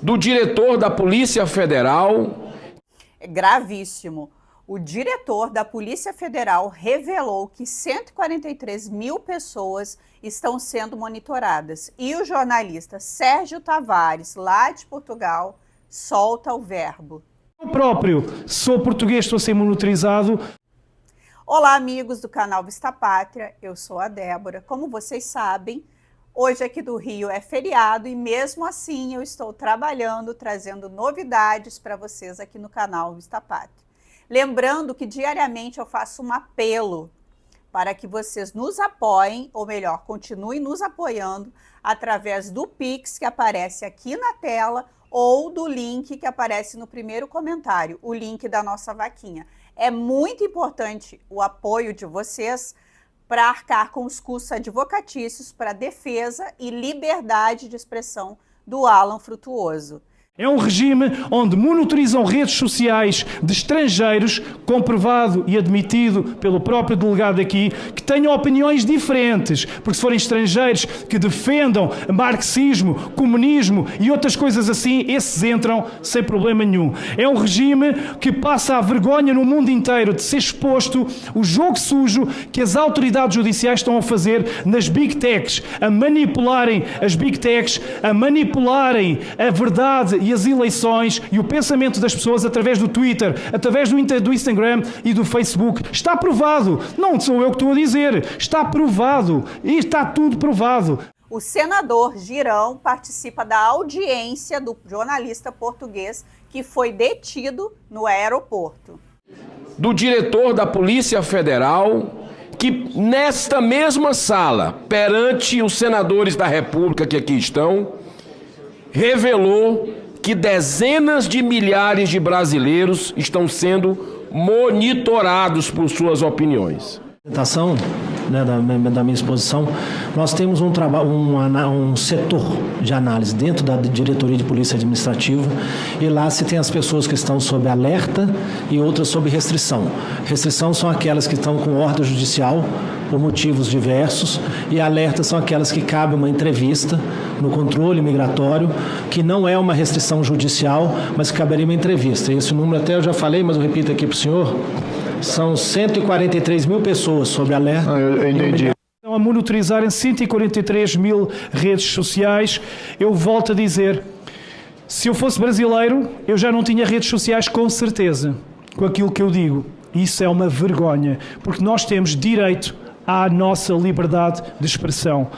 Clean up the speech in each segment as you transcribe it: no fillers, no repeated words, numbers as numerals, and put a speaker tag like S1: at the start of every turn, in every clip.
S1: do diretor da Polícia Federal.
S2: É gravíssimo. O diretor da Polícia Federal revelou que 143 mil pessoas estão sendo monitoradas. E o jornalista Sérgio Tavares, lá de Portugal, solta o verbo.
S3: Eu próprio sou português, estou a ser monitorizado.
S2: Olá, amigos do canal Vista Pátria, eu sou a Débora. Como vocês sabem, hoje aqui do Rio é feriado e mesmo assim eu estou trabalhando, trazendo novidades para vocês aqui no canal Vista Pátria. Lembrando que diariamente eu faço um apelo para que vocês nos apoiem, ou melhor, continuem nos apoiando através do Pix que aparece aqui na tela ou do link que aparece no primeiro comentário, o link da nossa vaquinha. É muito importante o apoio de vocês para arcar com os custos advocatícios para defesa e liberdade de expressão do Alan Frutuoso.
S3: É um regime onde monitorizam redes sociais de estrangeiros, comprovado e admitido pelo próprio delegado aqui, que tenham opiniões diferentes, porque se forem estrangeiros que defendam marxismo, comunismo e outras coisas assim, esses entram sem problema nenhum. É um regime que passa a vergonha no mundo inteiro de ser exposto o jogo sujo que as autoridades judiciais estão a fazer nas Big Techs, a manipularem as Big Techs, a manipularem a verdade e as eleições e o pensamento das pessoas através do Twitter, através do Instagram e do Facebook. Está provado. Não sou eu que estou a dizer. Está provado. E está tudo provado.
S2: O senador Girão participa da audiência do jornalista português que foi detido no aeroporto.
S1: Do diretor da Polícia Federal, que nesta mesma sala, perante os senadores da República que aqui estão, revelou que dezenas de milhares de brasileiros estão sendo monitorados por suas opiniões.
S4: Da minha exposição, nós temos um setor de análise dentro da Diretoria de Polícia Administrativa e lá se tem as pessoas que estão sob alerta e outras sob restrição. Restrição são aquelas que estão com ordem judicial por motivos diversos e alerta são aquelas que cabe uma entrevista no controle migratório, que não é uma restrição judicial, mas que caberia uma entrevista. Esse número até eu já falei, mas eu repito aqui para o senhor. São 143 mil pessoas sob alerta.
S3: Eu entendi. Estão a monitorizarem 143 mil redes sociais. Eu volto a dizer, se eu fosse brasileiro, eu já não tinha redes sociais com certeza, com aquilo que eu digo. Isso é uma vergonha, porque nós temos direito à nossa liberdade de expressão.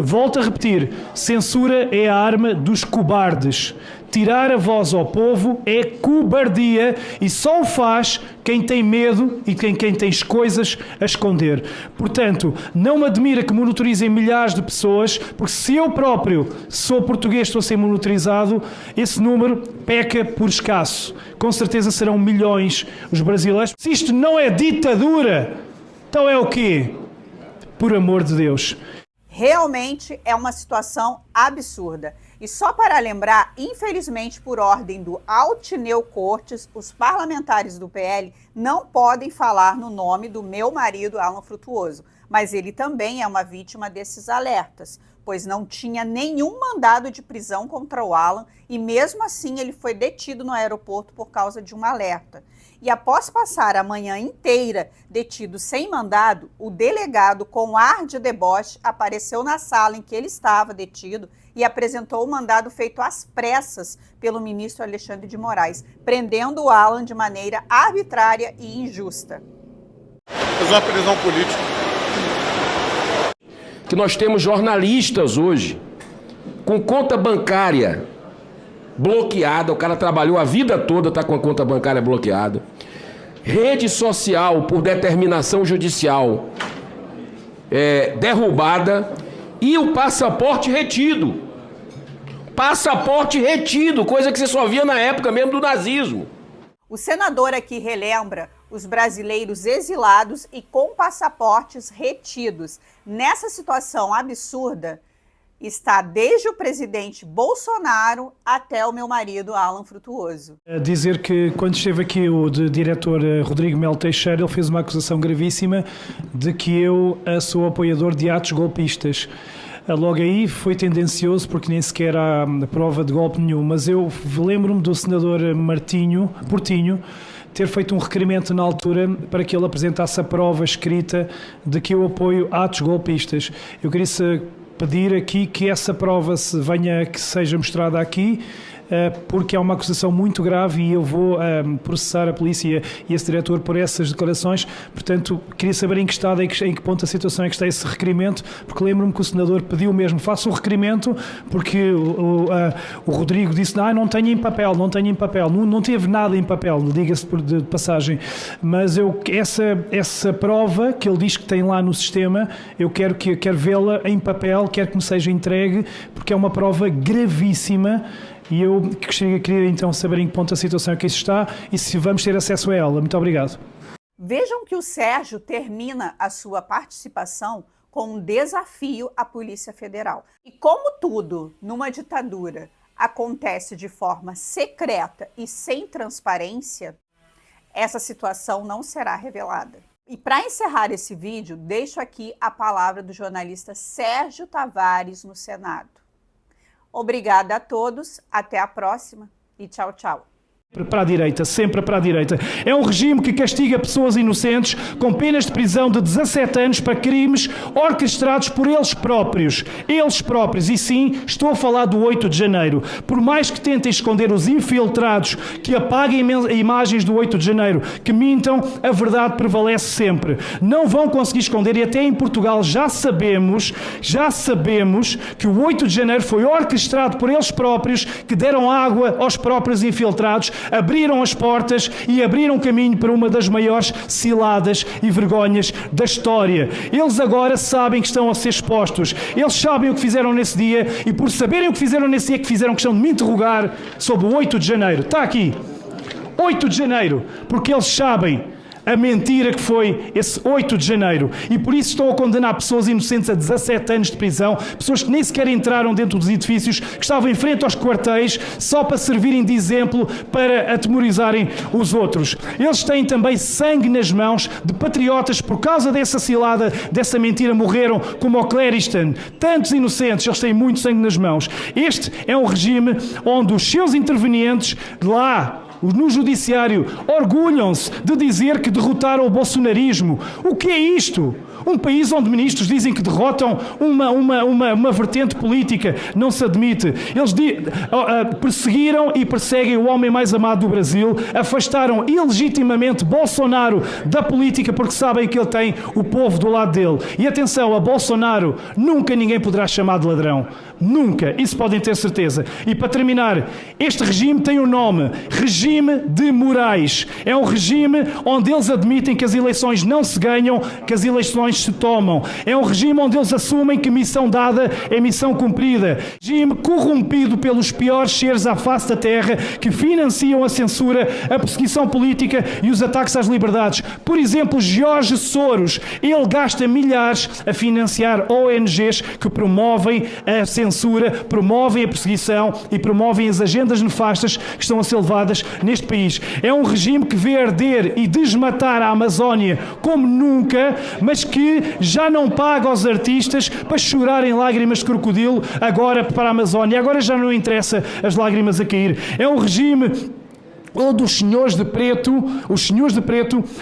S3: Volto a repetir, censura é a arma dos cobardes. Tirar a voz ao povo é cobardia e só o faz quem tem medo e quem tem coisas a esconder. Portanto, não me admira que monitorizem milhares de pessoas, porque se eu próprio sou português, estou a ser monitorizado, esse número peca por escasso. Com certeza serão milhões os brasileiros. Se isto não é ditadura, então é o quê? Por amor de Deus.
S2: Realmente é uma situação absurda. E só para lembrar, infelizmente, por ordem do Altineu Cortes, os parlamentares do PL não podem falar no nome do meu marido, Alan Frutuoso. Mas ele também é uma vítima desses alertas, pois não tinha nenhum mandado de prisão contra o Alan e mesmo assim ele foi detido no aeroporto por causa de um alerta. E após passar a manhã inteira detido sem mandado, o delegado, com ar de deboche, apareceu na sala em que ele estava detido e apresentou o mandado feito às pressas pelo ministro Alexandre de Moraes, prendendo o Alan de maneira arbitrária e injusta.
S5: Fez uma prisão política.
S1: Que nós temos jornalistas hoje com conta bancária bloqueada, o cara trabalhou a vida toda, está com a conta bancária bloqueada. Rede social por determinação judicial derrubada e o passaporte retido. Passaporte retido, coisa que você só via na época mesmo do nazismo.
S2: O senador aqui relembra os brasileiros exilados e com passaportes retidos. Nessa situação absurda, está desde o presidente Bolsonaro até o meu marido, Alan Frutuoso.
S3: Dizer que quando esteve aqui o diretor Rodrigo Melo Teixeira, ele fez uma acusação gravíssima de que eu sou apoiador de atos golpistas. Logo aí foi tendencioso porque nem sequer há prova de golpe nenhum, mas eu lembro-me do senador Portinho ter feito um requerimento na altura para que ele apresentasse a prova escrita de que eu apoio atos golpistas. Eu queria pedir aqui que essa prova que seja mostrada aqui, porque é uma acusação muito grave e eu vou processar a polícia e esse diretor por essas declarações. Portanto, queria saber em que estado, em que ponto da situação é que está esse requerimento, porque lembro-me que o senador pediu mesmo, faça um requerimento, porque o Rodrigo disse, não tenho em papel, não teve nada em papel, diga-se de passagem, mas essa prova que ele diz que tem lá no sistema, eu quero vê-la em papel, quero que me seja entregue, porque é uma prova gravíssima. E eu queria então saber em que ponto a situação é que isso está e se vamos ter acesso a ela. Muito obrigado.
S2: Vejam que o Sérgio termina a sua participação com um desafio à Polícia Federal. E como tudo numa ditadura acontece de forma secreta e sem transparência, essa situação não será revelada. E para encerrar esse vídeo, deixo aqui a palavra do jornalista Sérgio Tavares no Senado. Obrigada a todos, até a próxima e tchau, tchau.
S3: Para a direita, sempre para a direita. É um regime que castiga pessoas inocentes com penas de prisão de 17 anos para crimes orquestrados por eles próprios. Eles próprios. E sim, estou a falar do 8 de janeiro. Por mais que tentem esconder os infiltrados, que apaguem imagens do 8 de janeiro, que mintam, a verdade prevalece sempre. Não vão conseguir esconder e até em Portugal já sabemos que o 8 de janeiro foi orquestrado por eles próprios, que deram água aos próprios infiltrados, abriram as portas e abriram caminho para uma das maiores ciladas e vergonhas da história. Eles agora sabem que estão a ser expostos. Eles sabem o que fizeram nesse dia e por saberem o que fizeram nesse dia que fizeram questão de me interrogar sobre o 8 de janeiro. Está aqui. 8 de janeiro. Porque eles sabem a mentira que foi esse 8 de janeiro. E por isso estão a condenar pessoas inocentes a 17 anos de prisão, pessoas que nem sequer entraram dentro dos edifícios, que estavam em frente aos quartéis, só para servirem de exemplo para atemorizarem os outros. Eles têm também sangue nas mãos de patriotas, por causa dessa cilada, dessa mentira, morreram, como o Clériston. Tantos inocentes, eles têm muito sangue nas mãos. Este é um regime onde os seus intervenientes lá no judiciário orgulham-se de dizer que derrotaram o bolsonarismo. O que é isto? Um país onde ministros dizem que derrotam uma vertente política. Não se admite. Eles perseguiram e perseguem o homem mais amado do Brasil, afastaram ilegitimamente Bolsonaro da política porque sabem que ele tem o povo do lado dele. E atenção, a Bolsonaro nunca ninguém poderá chamar de ladrão. Nunca. Isso podem ter certeza. E para terminar, este regime tem um nome. Regime de Moraes. É um regime onde eles admitem que as eleições não se ganham, que as eleições se tomam. É um regime onde eles assumem que missão dada é missão cumprida. Regime corrompido pelos piores seres à face da terra que financiam a censura, a perseguição política e os ataques às liberdades. Por exemplo, Jorge Soros. Ele gasta milhares a financiar ONGs que promovem a censura, promovem a perseguição e promovem as agendas nefastas que estão a ser levadas neste país. É um regime que vê arder e desmatar a Amazónia como nunca, mas que já não paga aos artistas para chorarem lágrimas de crocodilo agora para a Amazónia. Agora já não interessa as lágrimas a cair. É um regime onde os senhores de preto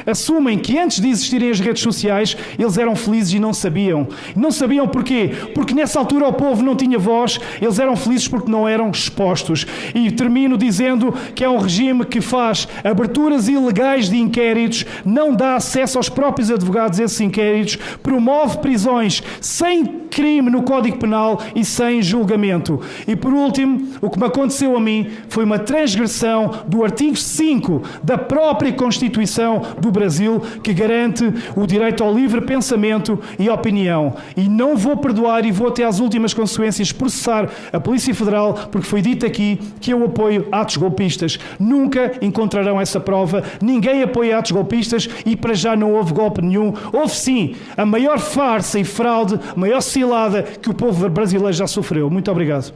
S3: assumem que antes de existirem as redes sociais eles eram felizes e não sabiam. Não sabiam porquê? Porque nessa altura o povo não tinha voz, eles eram felizes porque não eram expostos. E termino dizendo que é um regime que faz aberturas ilegais de inquéritos, não dá acesso aos próprios advogados a esses inquéritos, promove prisões sem crime no Código Penal e sem julgamento. E por último, o que me aconteceu a mim foi uma transgressão do artigo 5 da própria Constituição do Brasil, que garante o direito ao livre pensamento e opinião. E não vou perdoar e vou até às últimas consequências processar a Polícia Federal, porque foi dito aqui que eu apoio atos golpistas. Nunca encontrarão essa prova. Ninguém apoia atos golpistas e para já não houve golpe nenhum. Houve sim a maior farsa e fraude, a maior cilada que o povo brasileiro já sofreu. Muito obrigado.